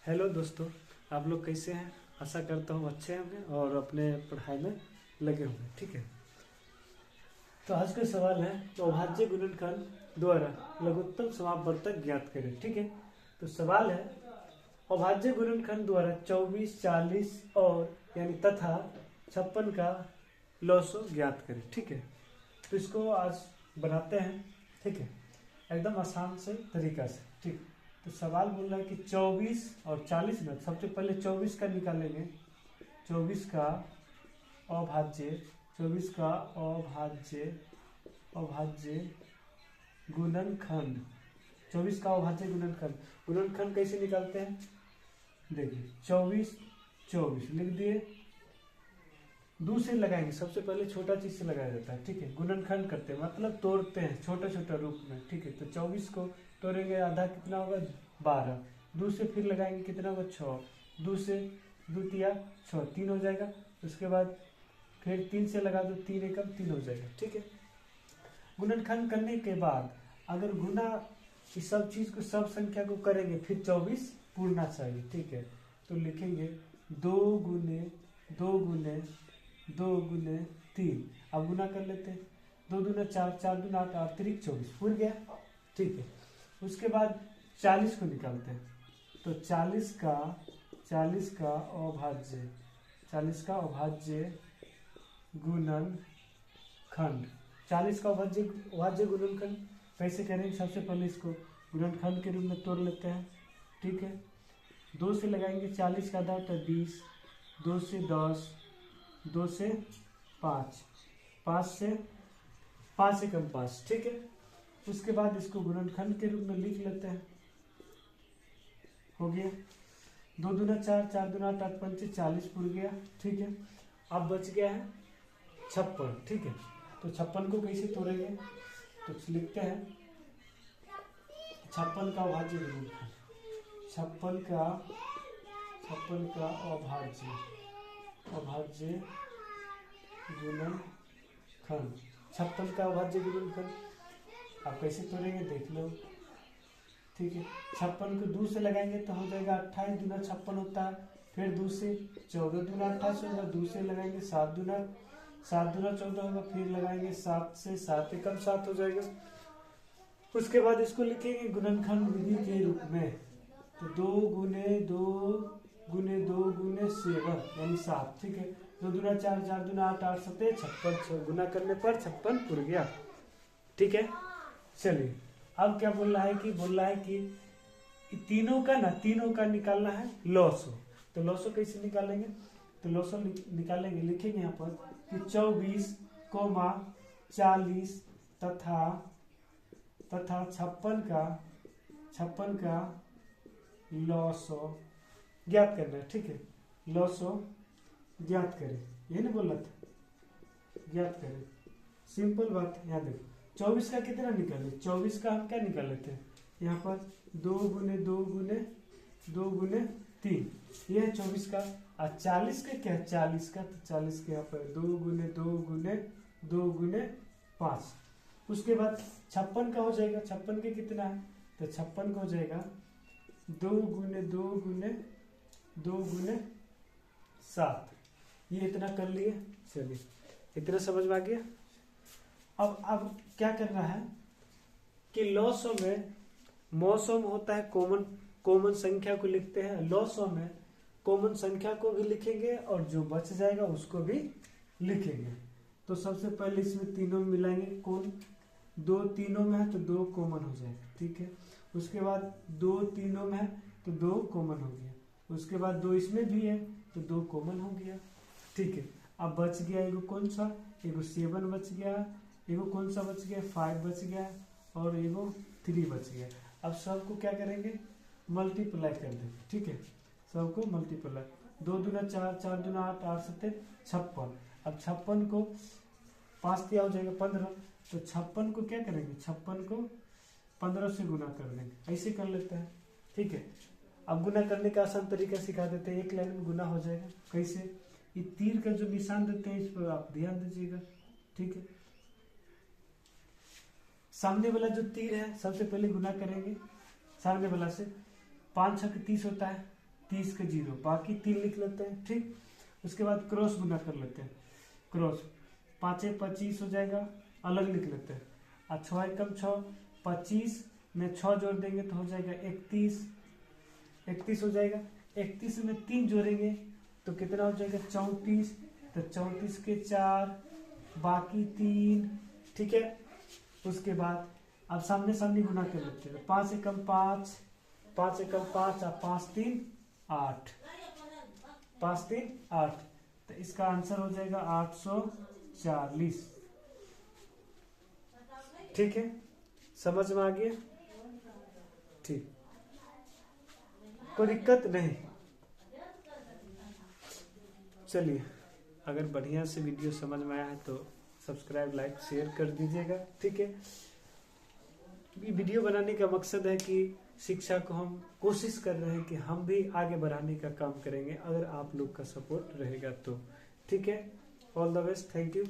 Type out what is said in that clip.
Hello दोस्तों, आप लोग कैसे हैं? आशा करता हूँ अच्छे होंगे और अपने पढ़ाई में लगे होंगे। ठीक है, तो आज का सवाल है तो अभाज्य गुणनखंड द्वारा लघुत्तम समापवर्तक ज्ञात करें। ठीक है, तो सवाल है अभाज्य गुणनखंड द्वारा 24, 40 और यानी तथा 56 का लॉसो ज्ञात करें। ठीक है, तो इसको आज बनाते हैं। ठीक है, एकदम आसान से तरीका से। ठीक, तो सवाल बोल रहा है कि 24 और 40 में सबसे पहले 24 का निकालेंगे। 24 का अभाज्य 24 का अभाज्य अभाज्य गुणनखंड 24 का अभाज्य गुणनखंड गुणनखंड कैसे निकालते हैं? देखिए 24 24 लिख दिए, दो से लगाएंगे। सबसे पहले छोटा चीज से लगाया जाता है। ठीक है, गुणनखंड करते हैं मतलब तोड़ते हैं छोटा छोटा रूप में। ठीक है, तो 24 को तोड़ेंगे, आधा कितना होगा 12। दो से फिर लगाएंगे, कितना होगा 6। दो से द्वितीय 6, 3 हो जाएगा। उसके बाद फिर 3 से लगा दो, 3 एकम 3 हो जाएगा। ठीक है, गुणनखंड करने के बाद अगर गुना इस सब चीज को सब संख्या को करेंगे फिर 24 पूरना चाहिए। ठीक है, तो लिखेंगे 2 गुने 2 गुने 2 गुने 3। अब गुना कर लेते हैं, 2 दूना 4, 4 दूना 8, 8 3 24 पूर गया। ठीक है, उसके बाद 40 को निकालते हैं। तो 40 का अभाज्य 40 का अभाज्य गुणनखंड 40 का अभाज्य गुणनखंड कैसे करेंगे? सबसे पहले इसको गुणनखंड के रूप में तोड़ लेते हैं। ठीक है, 2 से लगाएंगे, 40 का आधा तो 20, 2 से 10, 2 से 5, 5 से 5 एकम 5। ठीक है, उसके बाद इसको गुणनखंड के रूप में लिख लेते हैं। हो गया, 2 दूना 4, 4 दूना 8, 8 पंचे 40 पूर गया। ठीक है, अब बच गया है 56। ठीक है, तो 56 को कैसे तोड़ेंगे? तो लिखते हैं 56 का अभाज्य गुणनखंड 56 का अभाज्य गुणनखंड 56 का अभाज्य गुणनखंड आप कैसे तोड़ेंगे देख लो। ठीक है, 56 को 2 से लगाएंगे तो हो जाएगा 28 दूना 56 होता है। फिर 2 से 14 दूना 28 होगा, 2 से लगाएंगे 7 दूना 14 होगा। फिर लगाएंगे 7 से 7 एकम 7 हो जाएगा। उसके बाद इसको लिखेंगे गुणनखंड विधि के रूप में। तो 2 गुने 2 गुने 2 गुने 7 यानी 7। ठीक है, 2 दूना 4, 4 दूना 8, 8 सते 56, गुना करने पर 56 पुर गया। ठीक है, चलिए अब क्या बोल रहा है कि तीनों का निकालना है लॉसो। तो लॉसो कैसे निकालेंगे? तो लॉसो निकालेंगे, लिखेंगे यहाँ पर कि 24, 40 तथा 56 का लॉसो ज्ञात करना है। ठीक है, लॉसो ज्ञात करें, यही नहीं बोल रहा था, ज्ञात करें। सिंपल बात है। यहाँ देखो 24 का कितना निकाले? 24 का हम क्या निकाल लेते हैं? यहाँ पर 2 गुने 2 गुने 2 गुने 3, ये है 24 का। और 40 का क्या है? 40 का, तो 40 के यहाँ पर 2 गुने 2 गुने 2 गुने 5। उसके बाद 56 का हो जाएगा। 56 के कितना है? तो 56 का हो जाएगा 2 गुने 2 गुने 2 गुने 7। ये इतना कर लिए। चलिए, इतना समझ में आ गया। अब क्या करना है कि लॉसो में मौसम होता है कॉमन संख्या को लिखते हैं। लॉसो में कॉमन संख्या को भी लिखेंगे और जो बच जाएगा उसको भी लिखेंगे। तो सबसे पहले इसमें तीनों में मिलाएंगे। कौन? 2 तीनों में है तो 2 कॉमन हो जाएगा। ठीक है, उसके बाद 2 तीनों में है तो 2 कॉमन हो गया। उसके बाद 2 इसमें भी है तो 2 कॉमन हो गया। ठीक है, अब बच गया एगो कौन सा? एगो 7 बच गया, एगो कौन सा बच गया? 5 बच गया और एगो 3 बच गया। अब सबको क्या करेंगे? मल्टीप्लाई कर देंगे। ठीक है, सबको मल्टीप्लाई। 2 दूना 4, 4 दूना 8, 8 सत्ते 56। अब 56 को 5 दिया हो जाएगा 15। तो 56 को क्या करेंगे? 56 को 15 से गुना कर देंगे। ऐसे कर लेते हैं। ठीक है, अब गुना करने का आसान तरीका सिखा देते हैं। एक लाइन में गुना हो जाएगा। कैसे? ये तीर का जो निशान देते हैं इस पर आप ध्यान दीजिएगा। ठीक है, सामने वाला जो तीर है सबसे पहले गुना करेंगे सामने वाला से। 5 छक 30 होता है 30 का 0, बाकी 3 लिख लेते हैं। ठीक, उसके बाद क्रॉस गुना कर लेते हैं। क्रॉस 5 25 हो जाएगा, अलग लिख लेते हैं। और 6 एकम 6, 25 में 6 जोड़ देंगे तो हो जाएगा 31, 31 हो जाएगा। 31 में 3 जोड़ेंगे तो कितना हो जाएगा 34, तो 34 के 4, बाकी 3। ठीक है, उसके बाद अब सामने सामने गुना कर लेते हैं। 5 एकम 5, 5 एकम 5 और 5 3 8, 5 3 8, तो इसका आंसर हो जाएगा 840। ठीक है, समझ में आ गया? ठीक, कोई दिक्कत नहीं। चलिए, अगर बढ़िया से वीडियो समझ में आया है तो सब्सक्राइब, लाइक, शेयर कर दीजिएगा। ठीक है, ये वीडियो बनाने का मकसद है कि शिक्षा को हम कोशिश कर रहे हैं कि हम भी आगे बढ़ाने का काम करेंगे, अगर आप लोग का सपोर्ट रहेगा तो। ठीक है, all the best, thank you.